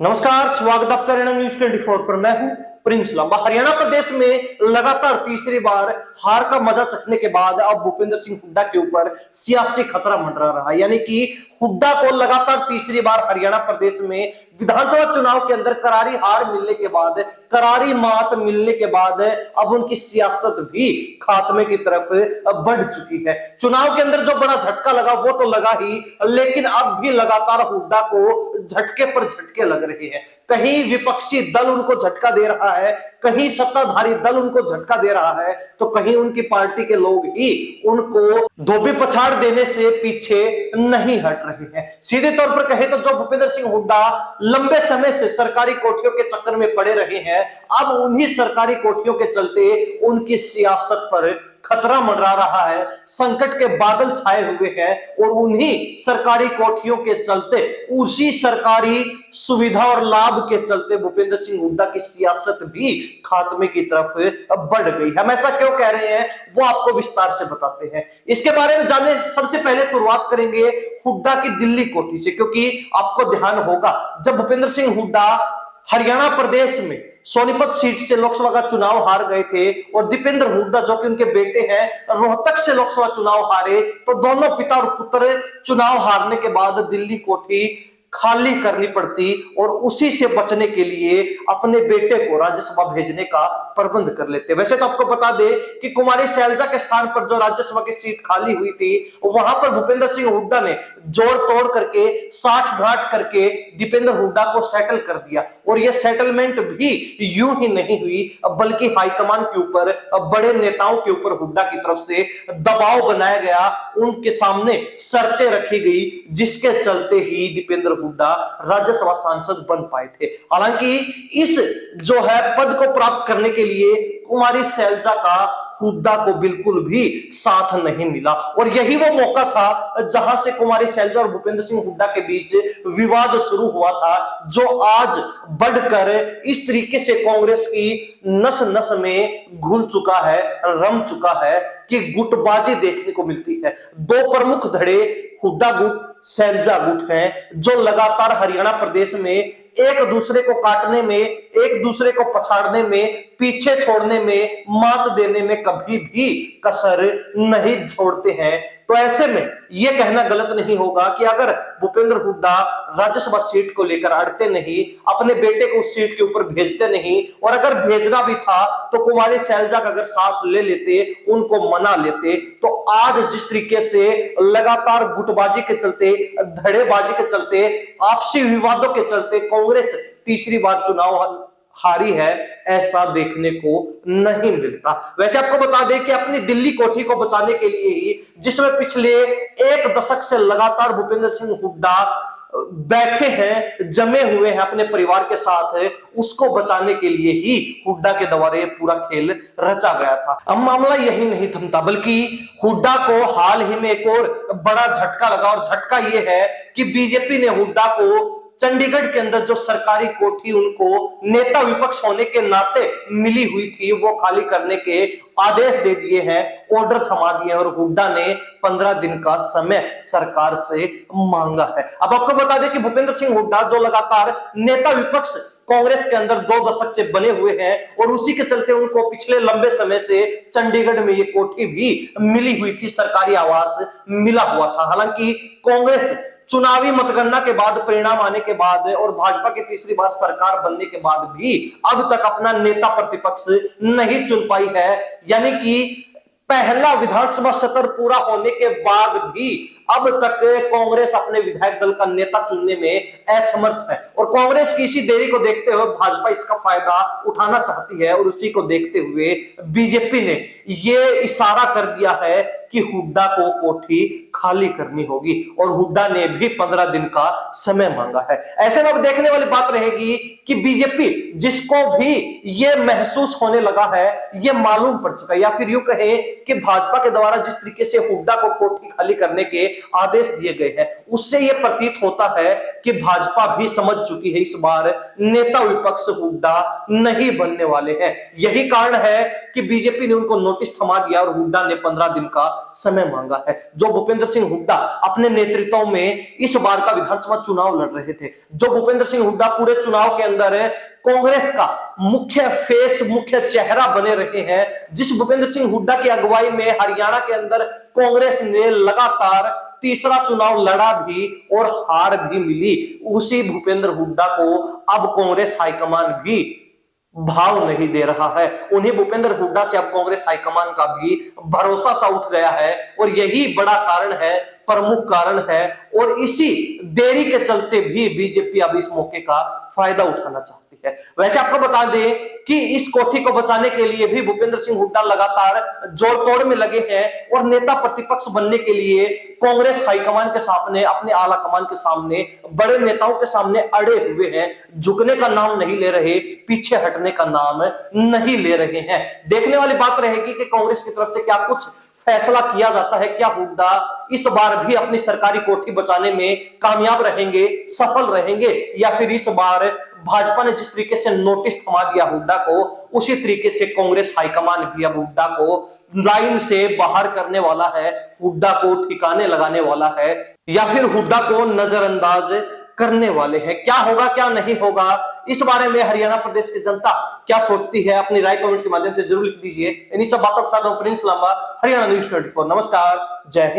नमस्कार, स्वागत आपका हरियाणा न्यूज 24 पर। मैं हूं प्रिंस लांबा। हरियाणा प्रदेश में लगातार तीसरी बार हार का मजा चखने के बाद अब भूपेंद्र सिंह हुड्डा के ऊपर सियासी खतरा मंडरा रहा है। यानी कि हुड्डा को लगातार तीसरी बार हरियाणा प्रदेश में विधानसभा चुनाव के अंदर करारी हार मिलने के बाद, करारी मात मिलने के बाद अब उनकी सियासत भी खात्मे की तरफ बढ़ चुकी है। चुनाव के अंदर जो बड़ा झटका लगा वो तो लगा ही, लेकिन अब भी लगातार हुड्डा को झटके पर झटके लग रहे हैं। कहीं विपक्षी दल उनको झटका दे रहा है, कहीं सत्ताधारी दल उनको झटका दे रहा है, तो कहीं उनकी पार्टी के लोग ही उनको धोबी पछाड़ देने से पीछे नहीं हट रहे हैं। सीधे तौर पर कहे तो जो भूपेंद्र सिंह हुड्डा लंबे समय से सरकारी कोठियों के चक्कर में पड़े रहे हैं, अब उन्हीं सरकारी कोठियों के चलते उनकी सियासत पर खतरा मंडरा रहा है। संकट के बादल छाए हुए हैं और उन्हीं सरकारी कोठियों के चलते, उसी सरकारी सुविधा और लाभ के चलते भूपेंद्र सिंह हुड्डा की सियासत भी खात्मे की तरफ बढ़ गई। हम ऐसा क्यों कह रहे हैं वो आपको विस्तार से बताते हैं। इसके बारे में जानने सबसे पहले शुरुआत करेंगे हुड्डा की दिल्ली कोठी से, क्योंकि आपको ध्यान होगा जब भूपेंद्र सिंह हुड्डा हरियाणा प्रदेश में सोनीपत सीट से लोकसभा का चुनाव हार गए थे और दीपेंद्र हुड्डा जो कि उनके बेटे हैं रोहतक से लोकसभा चुनाव हारे, तो दोनों पिता और पुत्र चुनाव हारने के बाद दिल्ली कोठी खाली करनी पड़ती और उसी से बचने के लिए अपने बेटे को राज्यसभा भेजने का प्रबंध कर लेते। वैसे तो आपको बता दे कि कुमारी शैलजा के स्थान पर जो राज्यसभा की सीट खाली हुई थी, वहां पर भूपेंद्र सिंह हुड्डा ने जोड़ तोड़ करके, साठ घाट करके दीपेंद्र हुड्डा को सेटल कर दिया। और यह सेटलमेंट भी यूं ही नहीं हुई, बल्कि हाईकमान के ऊपर, बड़े नेताओं के ऊपर हुड्डा की तरफ से दबाव बनाया गया, उनके सामने शर्तें रखी गई, जिसके चलते ही दीपेंद्र हुड्डा राज्यसभा सांसद बन पाए थे। हालांकि इस जो है पद को प्राप्त करने के लिए कुमारी शैलजा का हुड्डा को बिल्कुल भी साथ नहीं मिला और यही वो मौका था जहां से कुमारी शैलजा और भूपेंद्र सिंह हुड्डा के बीच विवाद शुरू हुआ था, जो आज बढ़कर इस तरीके से कांग्रेस की नस नस में घुल चुका है, रम चुका है कि गुटबाजी देखने को मिलती है। दो प्रमुख धड़े हुड्डा गुट, शैलजा गुट हैं, जो लगातार हरियाणा प्रदेश में एक दूसरे को काटने में, एक दूसरे को पछाड़ने में, पीछे छोड़ने में, मात देने में कभी भी कसर नहीं छोड़ते हैं। तो ऐसे में यह कहना गलत नहीं होगा कि अगर भूपेंद्र हुड्डा राज्यसभा सीट को लेकर अड़ते नहीं, अपने बेटे को उस सीट के ऊपर भेजते नहीं, और अगर भेजना भी था तो कुमारी शैलजा का अगर साथ ले लेते, उनको मना लेते, तो आज जिस तरीके से लगातार गुटबाजी के चलते, धड़ेबाजी के चलते, आपसी विवादों के चलते कांग्रेस तीसरी बार चुनाव हारी है, ऐसा देखने को नहीं मिलता। वैसे आपको बता दें कि अपनी दिल्ली कोठी को बचाने के लिए ही, जिसमें पिछले एक दशक से लगातार भूपेंद्र सिंह हुड्डा बैठे हैं, जमे हुए हैं अपने परिवार के साथ, उसको बचाने के लिए ही हुड्डा के द्वारा पूरा खेल रचा गया था। अब मामला यही नहीं थमता, बल्कि हुड्डा को हाल ही में एक और बड़ा झटका लगा और झटका यह है कि बीजेपी ने हुड्डा को चंडीगढ़ के अंदर जो सरकारी कोठी उनको नेता विपक्ष होने के नाते मिली हुई थी, वो खाली करने के आदेश दे दिए हैं, ऑर्डर थमा दिए हैं और हुड्डा ने 15 दिन का समय सरकार से मांगा है। अब आपको बता दें कि भूपेंद्र सिंह हुड्डा जो लगातार नेता विपक्ष कांग्रेस के अंदर 2 दशक से बने हुए हैं और उसी के चलते उनको पिछले लंबे समय से चंडीगढ़ में ये कोठी भी मिली हुई थी, सरकारी आवास मिला हुआ था। हालांकि कांग्रेस चुनावी मतगणना के बाद, परिणाम आने के बाद और भाजपा की तीसरी बार सरकार बनने के बाद भी अब तक अपना नेता प्रतिपक्ष नहीं चुन पाई है। यानी कि पहला विधानसभा सत्र पूरा होने के बाद भी अब तक कांग्रेस अपने विधायक दल का नेता चुनने में असमर्थ है और कांग्रेस की इसी देरी को देखते हुए भाजपा इसका फायदा उठाना चाहती है और उसी को देखते हुए बीजेपी ने यह इशारा कर दिया है कि हुड्डा को कोठी खाली करनी होगी और हुड्डा ने भी 15 दिन का समय मांगा है। ऐसे में अब देखने वाली बात रहेगी कि बीजेपी, जिसको भी ये महसूस होने लगा है, ये मालूम पड़ चुका है, या फिर यूं कहें कि भाजपा के द्वारा जिस तरीके से हुड्डा को कोठी खाली करने के आदेश दिए गए हैं, उससे यह प्रतीत होता है कि भाजपा भी समझ चुकी है इस बार नेता विपक्ष हुड्डा नहीं बनने वाले हैं। यही कारण है कि बीजेपी ने उनको नोटिस थमा दिया और हुड्डा ने 15 दिन का समय मांगा है। जो भूपेंद्र सिंह हुड्डा अपने नेतृत्व में इस बार का विधानसभा चुनाव लड़ रहे थे, जो भूपेंद्र सिंह हुड्डा पूरे चुनाव के अंदर कांग्रेस का मुख्य फेस, मुख्य चेहरा बने रहे हैं, जिस भूपेंद्र सिंह हुड्डा की अगुवाई में हरियाणा के अंदर कांग्रेस ने लगातार तीसरा चुनाव लड़ा भी और हार भी मिली, उसी भूपेंद्र हुड्डा को अब कांग्रेस हाईकमान भी भाव नहीं दे रहा है। उन्हीं भूपेंद्र हुड्डा से अब कांग्रेस हाईकमान का भी भरोसा सा उठ गया है और यही बड़ा कारण है, प्रमुख कारण है, और इसी देरी के चलते भी बीजेपी अब इस मौके का फायदा उठाना चाहती है। वैसे आपको बता दें कि इस कोठी को बचाने के लिए भी भूपेंद्र सिंह हुड्डा लगातार जोड़ तोड़ में लगे हैं और नेता प्रतिपक्ष बनने के लिए कांग्रेस हाईकमान के सामने, अपने आला कमान के सामने, बड़े नेताओं के सामने अड़े हुए हैं। झुकने का नाम नहीं ले रहे, पीछे हटने का नाम नहीं ले रहे हैं। देखने वाली बात रहेगी कि कांग्रेस की तरफ से क्या कुछ फैसला किया जाता है। क्या हुड्डा इस बार भी अपनी सरकारी कोठी बचाने में कामयाब रहेंगे, सफल रहेंगे, या फिर इस बार भाजपा ने जिस तरीके से नोटिस थमा दिया हुड्डा को, उसी तरीके से कांग्रेस हाईकमान भी अब हुड्डा को लाइन से बाहर करने वाला है, हुड्डा को ठिकाने लगाने वाला है, या फिर हुड्डा को नजरअंदाज करने वाले हैं। क्या होगा क्या नहीं होगा, इस बारे में हरियाणा प्रदेश की जनता क्या सोचती है, अपनी राय कमेंट के माध्यम से जरूर लिख दीजिए। इन्हीं सब बातों के साथ प्रिंस लांबा, हरियाणा न्यूज़ 24। नमस्कार, जय हिंद।